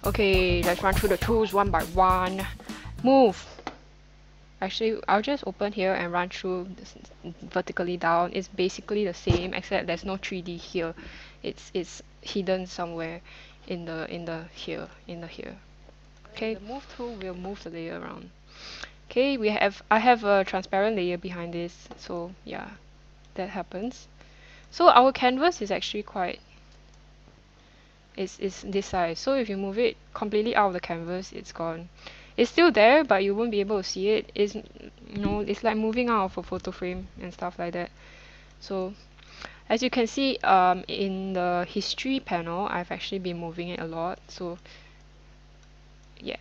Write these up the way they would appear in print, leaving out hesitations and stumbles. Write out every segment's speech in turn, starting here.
Okay, let's run through the tools one by one. Move. Actually, I'll just open here and run through this vertically down. It's basically the same, except there's no 3D here. It's hidden somewhere in the here. Okay, the move tool will move the layer around. Okay, I have a transparent layer behind this, so yeah, that happens. So our canvas is actually quite is this size. So if you move it completely out of the canvas, it's gone. It's still there, but you won't be able to see it. It's like moving out of a photo frame and stuff like that. So as you can see, in the history panel, I've actually been moving it a lot. So yeah.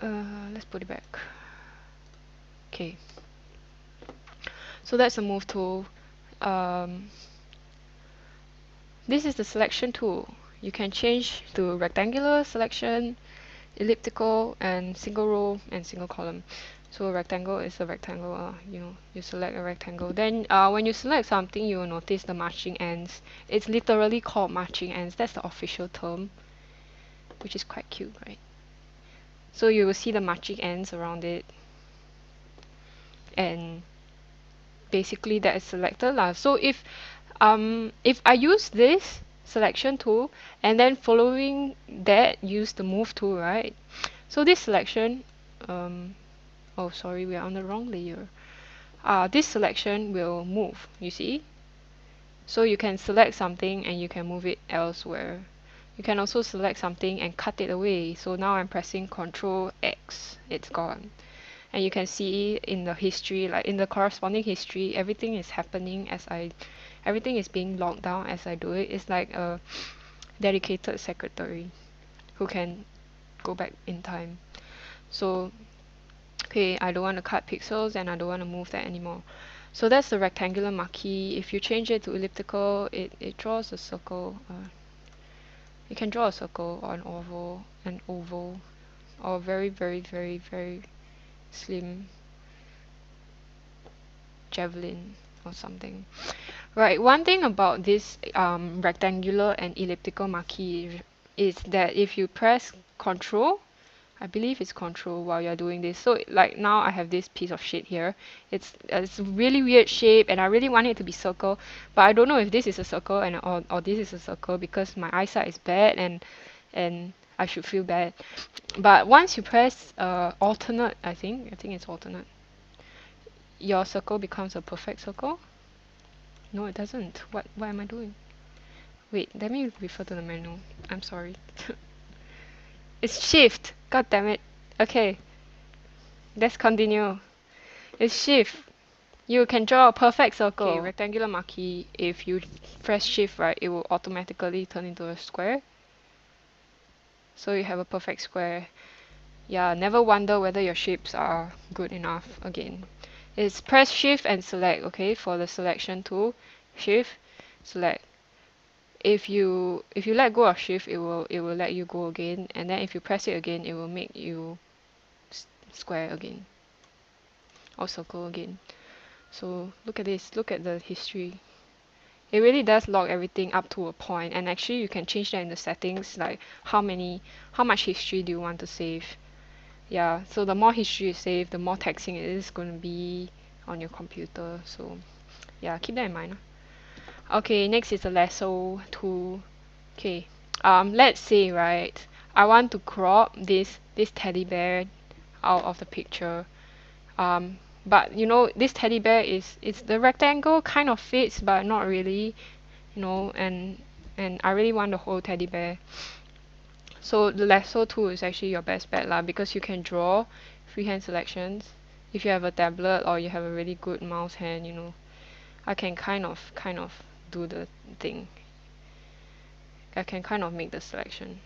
Let's put it back. Okay. So that's the move tool. This is the selection tool. You can change to rectangular selection, elliptical, and single row and single column. So a rectangle is a rectangle. You select a rectangle. Then when you select something, you will notice the marching ends. It's literally called marching ends. That's the official term, which is quite cute, right? So you will see the marching ends around it, and basically that is selected lah. So if I use this selection tool and then following that use the move tool, right? So this selection, oh sorry, we are on the wrong layer. This selection will move, you see? So you can select something and you can move it elsewhere. You can also select something and cut it away. So now I'm pressing Ctrl X, it's gone. And you can see in the history, like in the corresponding history, everything is happening everything is being logged down as I do it. It's like a dedicated secretary who can go back in time. So okay, I don't want to cut pixels and I don't want to move that anymore. So that's the rectangular marquee. If you change it to elliptical, it draws a circle. You can draw a circle or an oval, or very, very, very, very slim javelin or something. Right, one thing about this rectangular and elliptical marquee is that if you press Control, I believe it's Control while you're doing this. So like now I have this piece of shit here. It's a really weird shape and I really want it to be circle, but I don't know if this is a circle or this is a circle because my eyesight is bad and I should feel bad. But once you press alternate, I think it's alternate, your circle becomes a perfect circle. No, it doesn't. What am I doing? Wait, let me refer to the menu. I'm sorry. It's shift. God damn it. Okay, let's continue. It's shift. You can draw a perfect circle. Okay, rectangular marquee. If you press shift, right, it will automatically turn into a square. So you have a perfect square. Yeah, never wonder whether your shapes are good enough again. It's press shift and select, okay, for the selection tool. Shift, select. If you let go of shift, it will let you go again, and then if you press it again, it will make you square again or circle again. So look at this, look at the history. It really does log everything up to a point, and actually you can change that in the settings, like how much history do you want to save. Yeah, so the more history you save, the more taxing it is going to be on your computer. So yeah, keep that in mind. Okay, next is the lasso tool. Okay, let's say, right, I want to crop this teddy bear out of the picture. But you know, this teddy bear it's the rectangle kind of fits, but not really, and I really want the whole teddy bear. So the lasso tool is actually your best bet lah, because you can draw freehand selections. If you have a tablet or you have a really good mouse hand, I can kind of do the thing. I can kind of make the selection.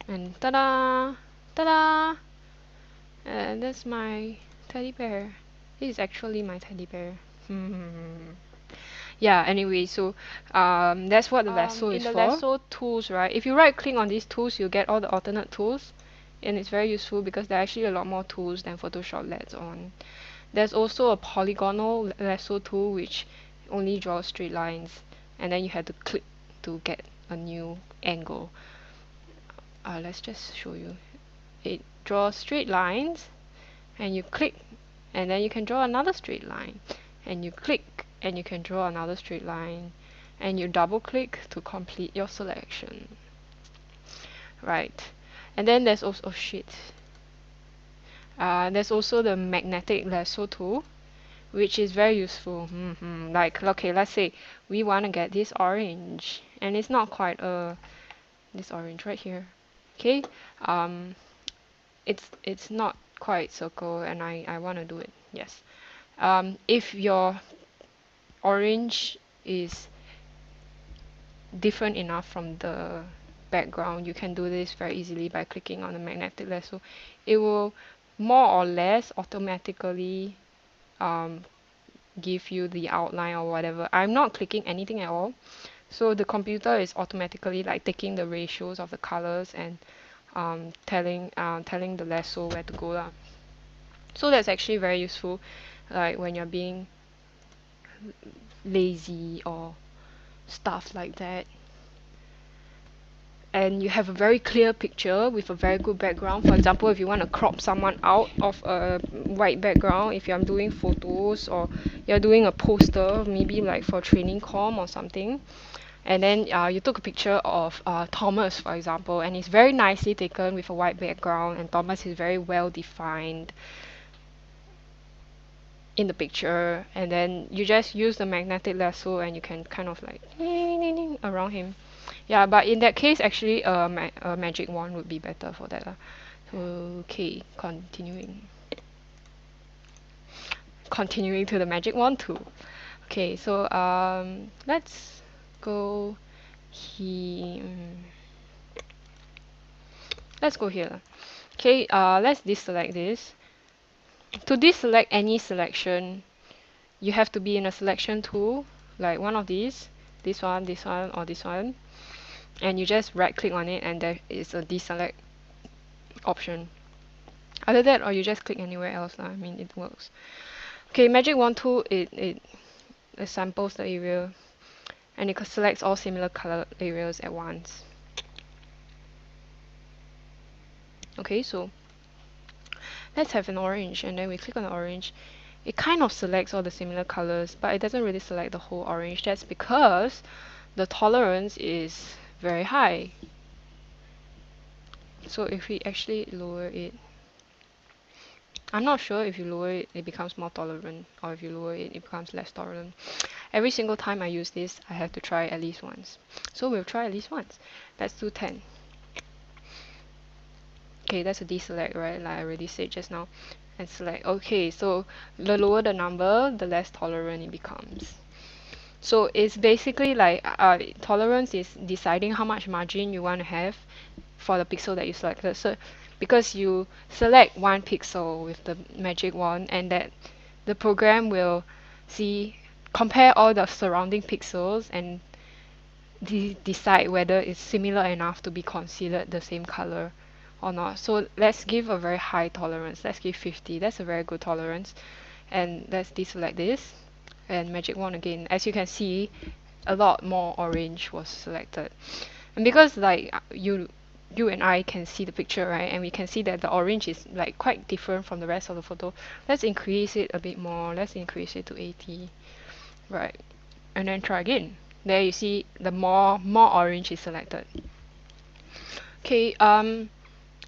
And ta-da! Ta-da! And that's my teddy bear. This is actually my teddy bear. Yeah, anyway, so that's what the lasso is for. In the lasso tools, right, if you right click on these tools, you'll get all the alternate tools, and it's very useful because there are actually a lot more tools than Photoshop lets on. There's also a polygonal lasso tool which only draws straight lines. and then you have to click to get a new angle. Let's just show you. It draws straight lines, and you click, and then you can draw another straight line, and you click, and you can draw another straight line, and you double click to complete your selection. Right, and then there's also, oh shit, there's also the magnetic lasso tool, which is very useful. Like, okay, let's say we want to get this orange, and it's not quite this orange right here. Okay, it's not quite circle, and I want to do it. Yes. If your orange is different enough from the background, you can do this very easily by clicking on the magnetic lasso. It will more or less automatically give you the outline or whatever. I'm not clicking anything at all, so the computer is automatically like taking the ratios of the colors and telling the lasso where to go lah. So that's actually very useful, like when you're being lazy or stuff like that, and you have a very clear picture with a very good background. For example, if you want to crop someone out of a white background, if you're doing photos or you're doing a poster, maybe like for training comm or something, and then you took a picture of Thomas, for example, and it's very nicely taken with a white background, and Thomas is very well defined in the picture, and then you just use the magnetic lasso and you can kind of like around him. Yeah, but in that case, actually, a magic wand would be better for that. Okay, continuing to the magic wand tool. Okay, so let's go here. Let's go here. Okay, let's deselect this. To deselect any selection, you have to be in a selection tool, like one of these, this one, or this one, and you just right click on it and there is a deselect option. Either that or you just click anywhere else. I mean, it works. Okay, magic wand tool, it samples the area and it selects all similar color areas at once. Okay, so let's have an orange, and then we click on the orange. It kind of selects all the similar colors, but it doesn't really select the whole orange. That's because the tolerance is very high. So if we actually lower it, I'm not sure if you lower it, it becomes more tolerant, or if you lower it, it becomes less tolerant. Every single time I use this, I have to try at least once. So we'll try at least once. Let's do 10. Okay, that's a deselect, right? Like I already said just now. And select. Okay, so the lower the number, the less tolerant it becomes. So it's basically like tolerance is deciding how much margin you want to have for the pixel that you selected. So because you select one pixel with the magic wand, and that the program will compare all the surrounding pixels and decide whether it's similar enough to be considered the same color or not. So let's give a very high tolerance. Let's give 50. That's a very good tolerance. And let's deselect this and magic wand again. As you can see, a lot more orange was selected. And because like you and I can see the picture, right? And we can see that the orange is like quite different from the rest of the photo. Let's increase it a bit more. Let's increase it to 80. Right. And then try again. There you see the more orange is selected. Okay,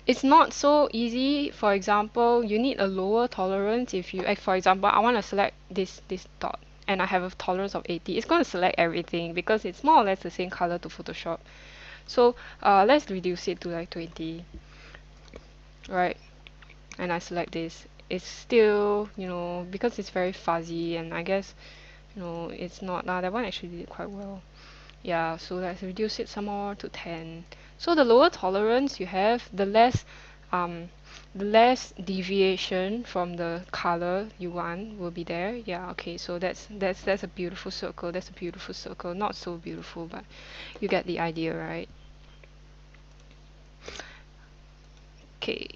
it's not so easy. For example, you need a lower tolerance. If you, for example, I want to select this dot and I have a tolerance of 80. It's going to select everything because it's more or less the same color to Photoshop. So let's reduce it to like 20. Right, and I select this. It's still, because it's very fuzzy, and I guess, it's not. That one actually did quite well. Yeah, so let's reduce it some more to 10. So the lower tolerance you have, the less deviation from the color you want will be there. Yeah, okay, so that's a beautiful circle. That's a beautiful circle. Not so beautiful, but you get the idea, right? Okay.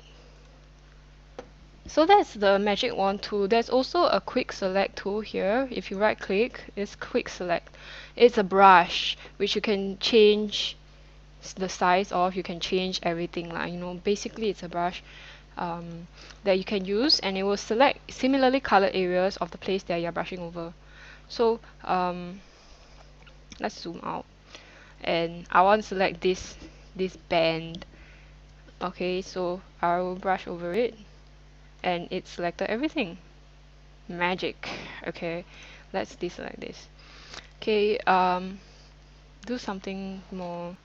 So that's the magic wand tool. There's also a quick select tool here. If you right click, it's quick select. It's a brush which you can change the size of, you can change everything lah. You know, basically it's a brush that you can use, and it will select similarly colored areas of the place that you're brushing over. So let's zoom out, and I want to select this band. Okay, so I will brush over it, and it selected everything. Magic. Okay, let's deselect this. Okay, do something more.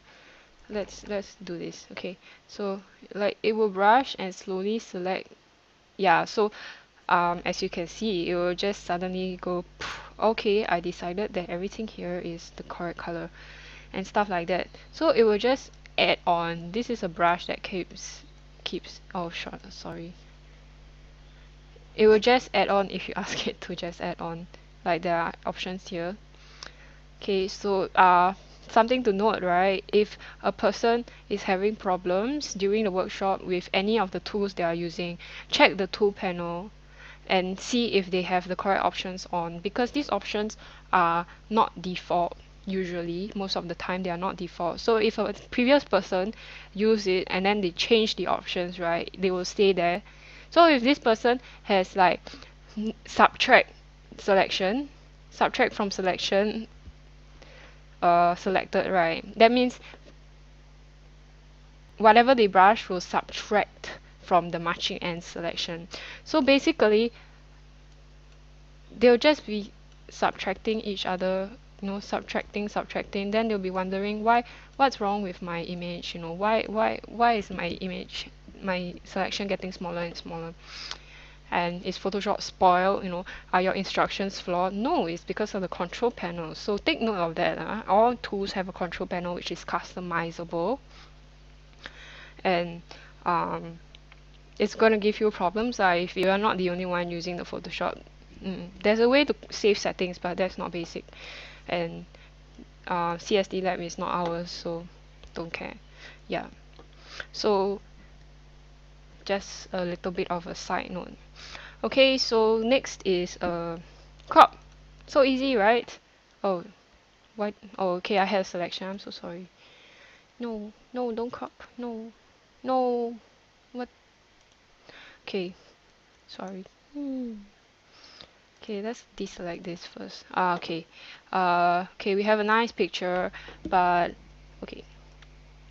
Let's do this. Okay, so like it will brush and slowly select. Yeah, so as you can see, it will just suddenly go poof. Okay, I decided that everything here is the correct color and stuff like that. So it will just add on. This is a brush that keeps oh short sorry. It will just add on if you ask it to just add on. Like there are options here. Okay, so something to note, right? If a person is having problems during the workshop with any of the tools they are using, check the tool panel and see if they have the correct options on, because these options are not default. Usually, most of the time they are not default. So if a previous person use it and then they change the options, right, they will stay there. So if this person has like subtract from selection selected, right, that means whatever they brush will subtract from the marching ant selection. So basically they'll just be subtracting each other, you know, subtracting, then they'll be wondering what's wrong with my image, you know, why is my selection getting smaller and smaller, and is Photoshop spoiled, you know, are your instructions flawed? No, it's because of the control panel. So take note of that. All tools have a control panel which is customizable, and it's going to give you problems if you are not the only one using the Photoshop. There's a way to save settings, but that's not basic, and CSD lab is not ours, so don't care. Yeah, so just a little bit of a side note. Okay, so next is crop. So easy, right? Oh, what? Oh, okay, I had a selection. I'm so sorry. No, no, don't crop. No, no. What? Okay, sorry. Okay, let's deselect this first. Okay. Okay, we have a nice picture, but okay.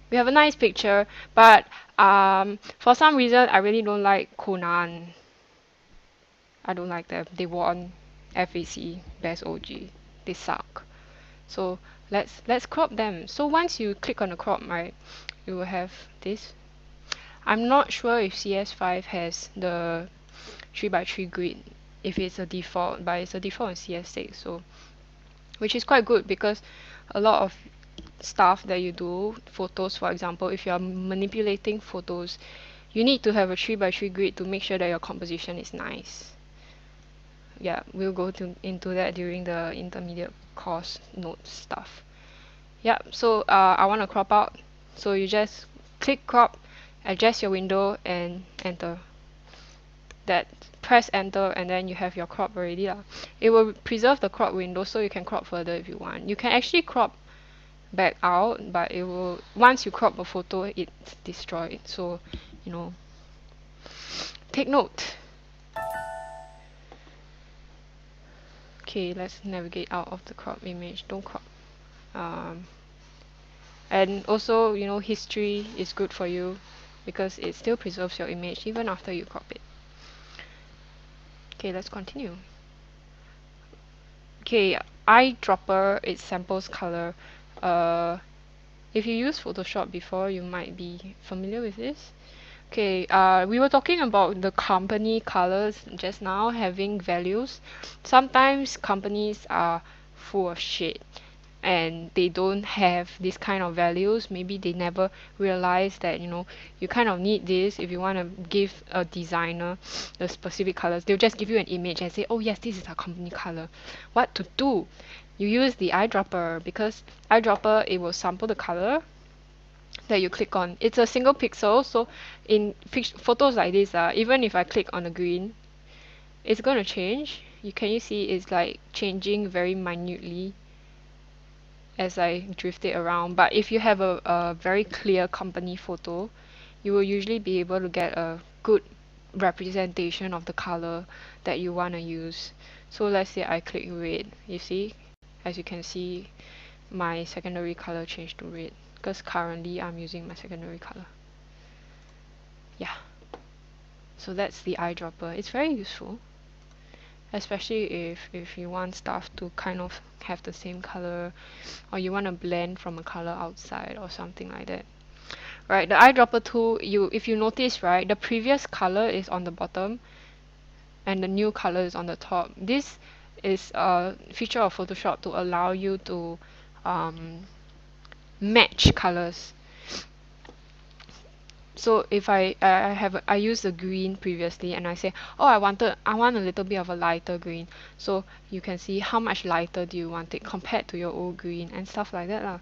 We have a nice picture, but for some reason I really don't like Conan. I don't like them. They won FAC Best OG. They suck. So let's crop them. So once you click on the crop, right, you will have this. I'm not sure if CS5 has the 3x3 grid, if it's a default, but it's a default in CS6, so which is quite good because a lot of stuff that you do, photos for example, if you are manipulating photos, you need to have a 3x3 grid to make sure that your composition is nice. Yeah, we'll go into that during the intermediate course notes stuff. Yeah, so I want to crop out, so you just click crop, adjust your window and enter. That press enter and then you have your crop already lah. It will preserve the crop window so you can crop further if you want. You can actually crop back out, but it will, once you crop a photo, it's destroyed. So, you know, take note. Okay, let's navigate out of the crop image. Don't crop. And also, you know, history is good for you because it still preserves your image even after you crop it. Okay, let's continue. Okay, eyedropper, it samples color. If you use Photoshop before, you might be familiar with this. Okay, we were talking about the company colors just now having values. Sometimes companies are full of shit and they don't have this kind of values. Maybe they never realize that, you know, you kind of need this if you want to give a designer the specific colors. They'll just give you an image and say, oh yes, this is our company color. What to do? You use the eyedropper, because eyedropper, it will sample the color that you click on. It's a single pixel, so in photos like this, even if I click on the green, it's going to change. Can you see it's like changing very minutely as I drift it around. But if you have a very clear company photo, you will usually be able to get a good representation of the color that you want to use. So let's say I click red. You see, as you can see, my secondary color changed to red because currently I'm using my secondary color. Yeah, so that's the eyedropper. It's very useful, especially if you want stuff to kind of have the same color, or you want to blend from a color outside or something like that. Right, the eyedropper tool, if you notice, right, the previous color is on the bottom and the new color is on the top. This is a feature of Photoshop to allow you to match colors. So if I used the green previously and I say, oh, I want a little bit of a lighter green, so you can see how much lighter do you want it compared to your old green and stuff like that lah.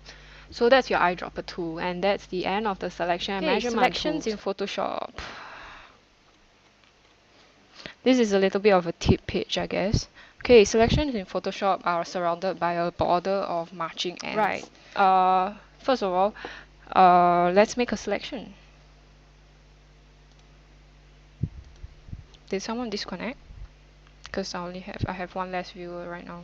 So that's your eyedropper tool, and that's the end of the selection and measurement selections tools in Photoshop. This is a little bit of a tip page, I guess. Okay, selections in Photoshop are surrounded by a border of marching ants. Right. First of all, let's make a selection. Did someone disconnect? Because I have one less viewer right now.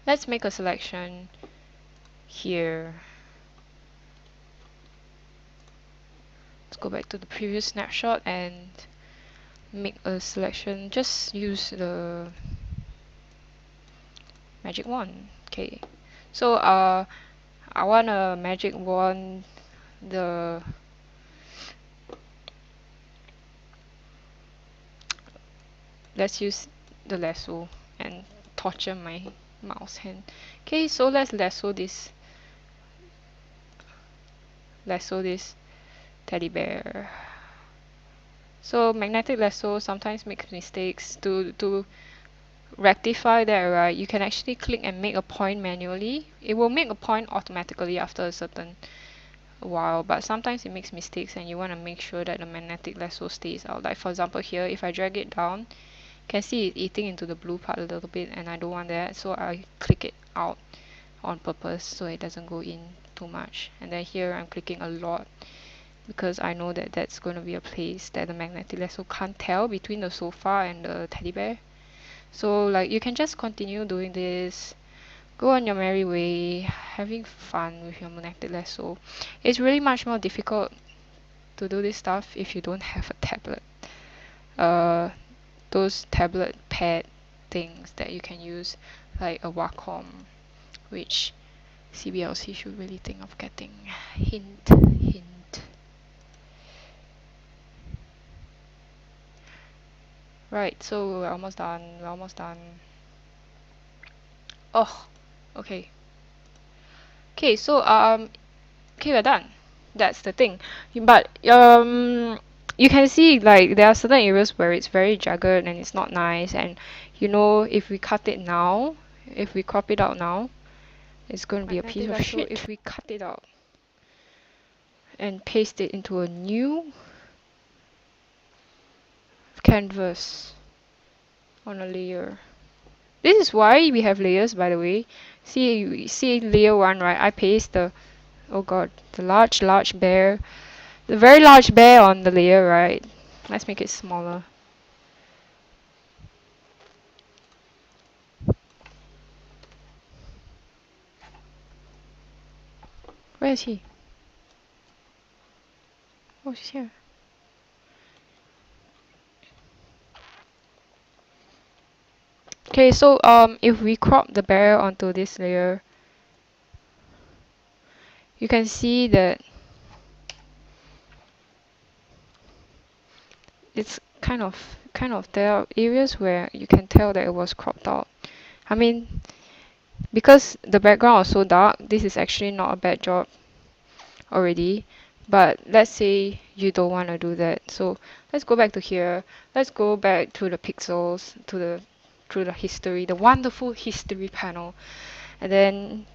Let's make a selection here. Let's go back to the previous snapshot and make a selection. Just use the magic wand. Okay, so I want a magic wand. Let's use the lasso and torture my mouse hand. Okay, so let's lasso this teddy bear. So magnetic lasso sometimes makes mistakes. To rectify that, right, you can actually click and make a point manually. It will make a point automatically after a certain while, but sometimes it makes mistakes and you want to make sure that the magnetic lasso stays out. Like for example here, if I drag it down, you can see it eating into the blue part a little bit, and I don't want that, so I click it out on purpose so it doesn't go in too much. And then here I'm clicking a lot because I know that that's going to be a place that the magnetic lasso can't tell between the sofa and the teddy bear. So like you can just continue doing this, go on your merry way, having fun with your magnetic lasso. It's really much more difficult to do this stuff if you don't have a tablet. Those tablet pad things that you can use, like a Wacom, which CBLC should really think of getting. Hint, hint. Right, so we're almost done. Oh, okay. Okay, so okay, we're done. That's the thing. But you can see like there are certain areas where it's very jagged and it's not nice, and if we cut it now, if we crop it out now, it's going to be a piece of shit. If we cut it out and paste it into a new canvas on a layer. This is why we have layers, by the way. See layer 1, right? I paste the large bear, the very large bear on the layer, right? Let's make it smaller. Where is he? Oh, she's here. Okay, so if we crop the bear onto this layer, you can see that it's kind of there are areas where you can tell that it was cropped out. I mean, because the background was so dark, this is actually not a bad job already. But let's say you don't want to do that. So let's go back to here. Let's go back to the pixels, through the history, the wonderful history panel, and then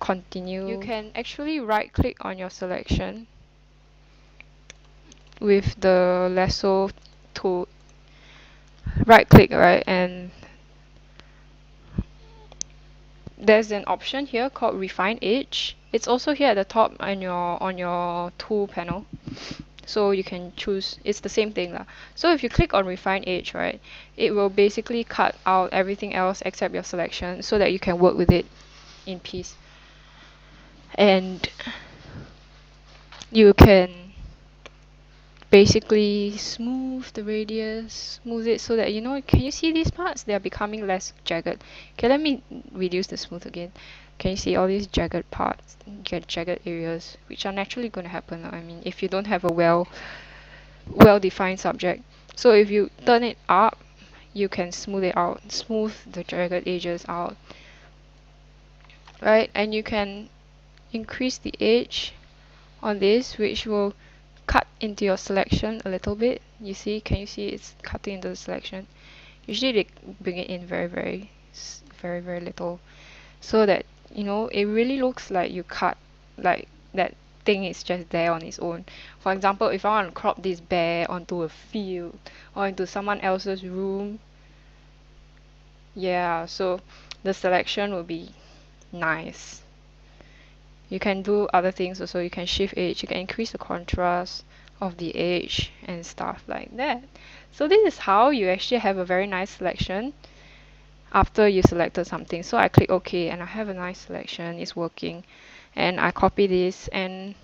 continue, you can actually right click on your selection with the lasso tool. Right click, right, and there's an option here called refine edge. It's also here at the top on your tool panel. So you can choose, it's the same thing lah. So if you click on refine edge, right, it will basically cut out everything else except your selection so that you can work with it in peace. And you can basically smooth the radius, smooth it so that, you know, can you see these parts? They are becoming less jagged. Okay, let me reduce the smooth again. Can you see all these jagged parts, jagged areas, which are naturally going to happen? I mean, if you don't have a well-defined subject. So if you turn it up, you can smooth it out, smooth the jagged edges out, right? And you can increase the edge on this, which will cut into your selection a little bit. You see, can you see it's cutting into the selection? Usually they bring it in very little, so that, you know, it really looks like you cut, like that thing is just there on its own. For example, if I want to crop this bear onto a field or into someone else's room, yeah, so the selection will be nice. You can do other things also. You can shift edge, you can increase the contrast of the edge and stuff like that. So this is how you actually have a very nice selection after you selected something. So I click OK and I have a nice selection, it's working. And I copy this and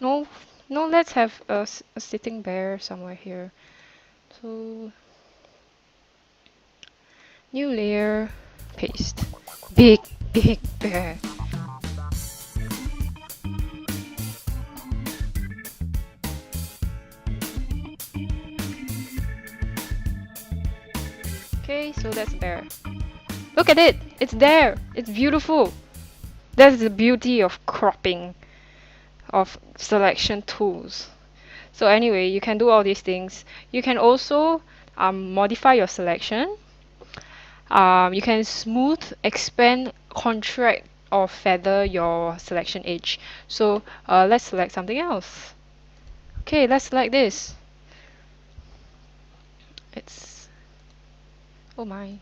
no, let's have a sitting bear somewhere here. So new layer, paste, big bear. Okay, so that's bear. Look at it! It's there! It's beautiful! That's the beauty of cropping, of selection tools. So anyway, you can do all these things. You can also modify your selection. You can smooth, expand, contract, or feather your selection edge. So let's select something else. Okay, let's select this. It's... oh my.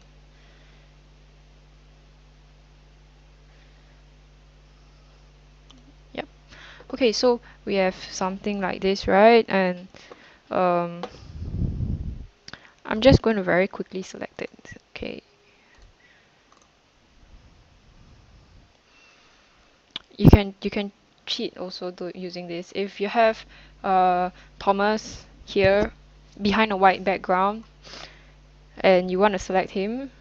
Yep. Okay, so we have something like this, right? And I'm just going to very quickly select it. Okay. You can cheat also using this. If you have Thomas here behind a white background and you want to select him,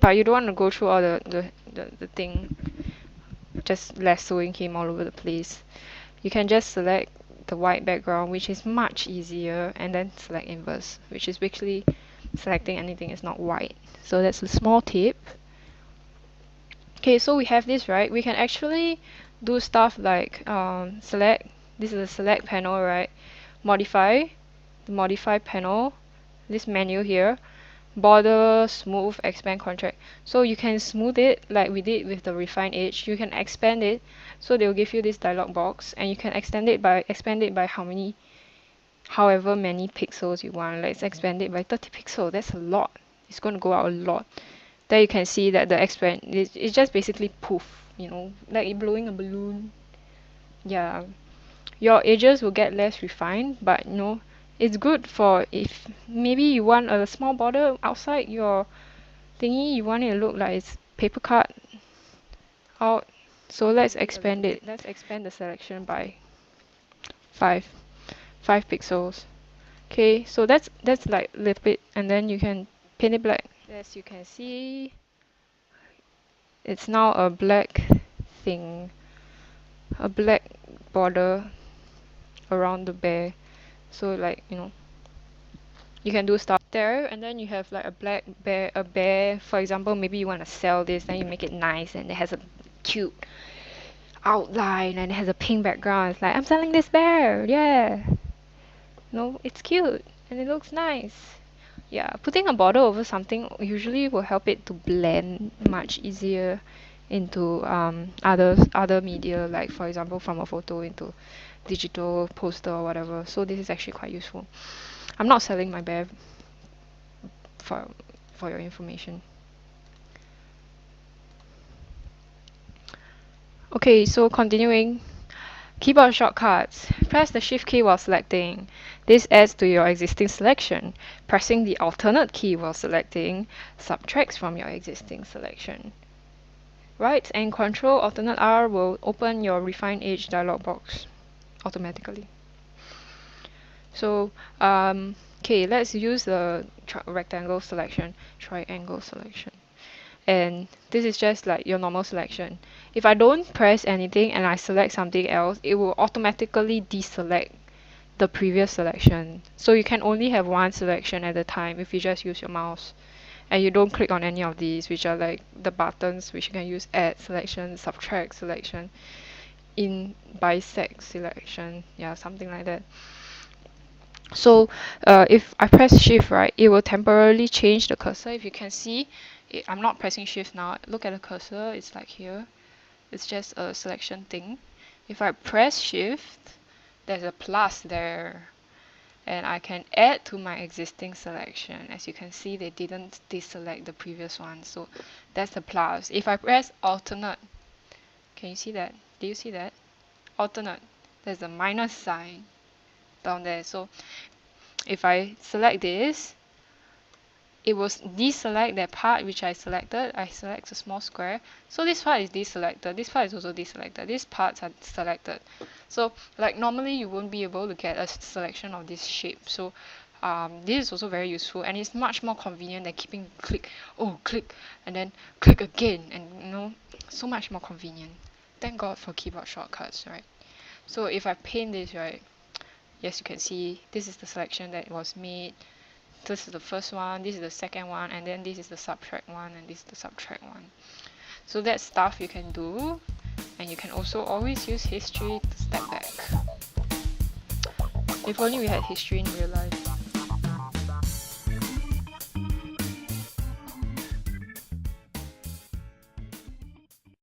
but you don't want to go through all the thing, just lassoing him all over the place, you can just select the white background, which is much easier, and then select inverse, which is basically selecting anything is not white. So that's a small tip. Okay, so we have this, right? We can actually do stuff like select. This is the select panel, right? Modify, the modify panel, this menu here, border, smooth, expand, contract. So you can smooth it like we did with the refine edge. You can expand it, so they will give you this dialog box, and you can expand it by however many pixels you want. Let's expand it by 30 pixels. That's a lot. It's going to go out a lot. There you can see that the expand it's just basically poof, you know, like blowing a balloon. Yeah, your edges will get less refined, but you know, it's good for if maybe you want a small border outside your thingy, you want it to look like it's paper cut out. So let's expand it. Let's expand the selection by 5 pixels. Okay, so that's like a little bit, and then you can paint it black. As you can see, it's now a black thing, a black border around the bear. So like, you know, you can do stuff there, and then you have like a black bear, for example, maybe you want to sell this, then you make it nice and it has a cute outline and it has a pink background. It's like, I'm selling this bear, yeah. No, it's cute and it looks nice. Yeah, putting a border over something usually will help it to blend much easier into other media, like for example from a photo into digital poster or whatever. So this is actually quite useful. I'm not selling my bear for your information. Okay, so continuing. Keyboard shortcuts. Press the Shift key while selecting. This adds to your existing selection. Pressing the alternate key while selecting subtracts from your existing selection. Right and Control Alternate R will open your Refine Edge dialog box automatically. So, okay, let's use the rectangle selection, triangle selection. And this is just like your normal selection. If I don't press anything and I select something else, it will automatically deselect the previous selection. So you can only have one selection at a time if you just use your mouse. And you don't click on any of these, which are like the buttons which you can use: add selection, subtract selection, in bisect selection, yeah, something like that. So if I press shift, right, it will temporarily change the cursor. If you can see, I'm not pressing shift now. Look at the cursor, it's like here. It's just a selection thing. If I press shift, there's a plus there. And I can add to my existing selection. As you can see, they didn't deselect the previous one. So that's the plus. If I press alternate, can you see that? Do you see that? Alternate. There's a minus sign down there. So if I select this, it will deselect that part which I selected. I select a small square. So this part is deselected. This part is also deselected. These parts are selected. So like normally you won't be able to get a selection of this shape. So this is also very useful, and it's much more convenient than keeping click, and then click again, and you know, so much more convenient. Thank God for keyboard shortcuts, right? So if I paint this, right, yes, you can see this is the selection that was made. This is the first one, this is the second one, and then this is the subtract one, and this is the subtract one. So that's stuff you can do, and you can also always use history to step back. If only we had history in real life.